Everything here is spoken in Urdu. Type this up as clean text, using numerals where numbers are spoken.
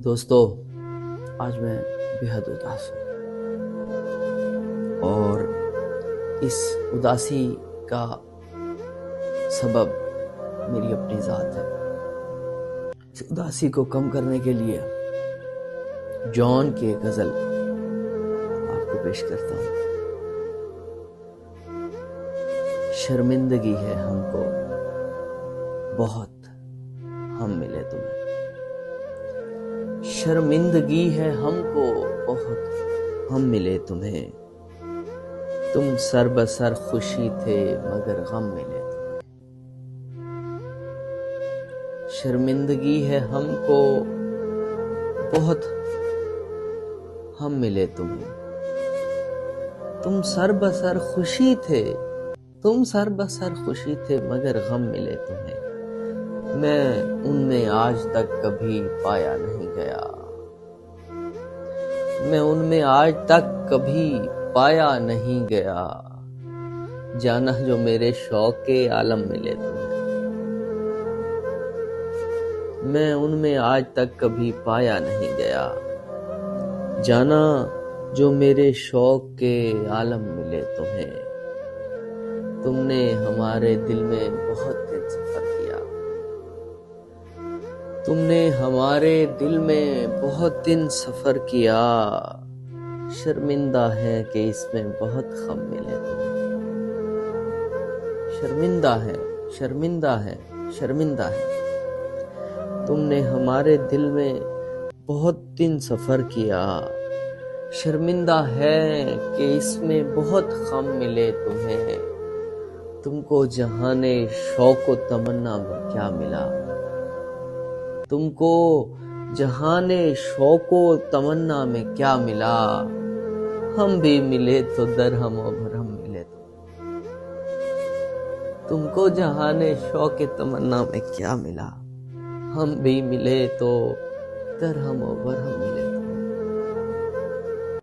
دوستو، آج میں بےحد اداس ہوں اور اس اداسی کا سبب میری اپنی ذات ہے۔ اس اداسی کو کم کرنے کے لیے جان کی ایک غزل آپ کو پیش کرتا ہوں۔ شرمندگی ہے ہم کو بہت ہم ملے تمہیں، شرمندگی ہے ہم کو بہت ہم ملے تمہیں، تم سر بسر خوشی تھے مگر غم ملے تمہیں۔ شرمندگی ہے ہم کو بہت ہم ملے تمہیں، تم سر بسر خوشی تھے، تم سر بسر خوشی تھے مگر غم ملے تمہیں۔ میں ان میں آج تک کبھی پایا نہیں گیا، میں ان میں آج تک کبھی پایا نہیں گیا، جانا جو میرے شوق کے عالم ملے تمہیں۔ میں ان میں آج تک کبھی پایا نہیں گیا، جانا جو میرے شوق کے عالم ملے تمہیں۔ تم نے ہمارے دل میں بہت دن سفر کیا، تم نے ہمارے دل میں بہت دن سفر کیا، شرمندہ ہے کہ اس میں بہت غم ملے تمہیں۔ شرمندہ ہے، شرمندہ ہے، شرمندہ ہے، تم نے ہمارے دل میں بہت دن سفر کیا، شرمندہ ہے کہ اس میں بہت غم ملے تمہیں۔ تم کو جہان شوق و تمنا میں کیا ملا، تم کو جہان شوق و تمنا میں کیا ملا، ہم بھی ملے تو درہم و بھرہم ملے تم کو جہان شوق تمنا میں کیا ملا، ہم بھی ملے تو درہم و بھرہم ملے۔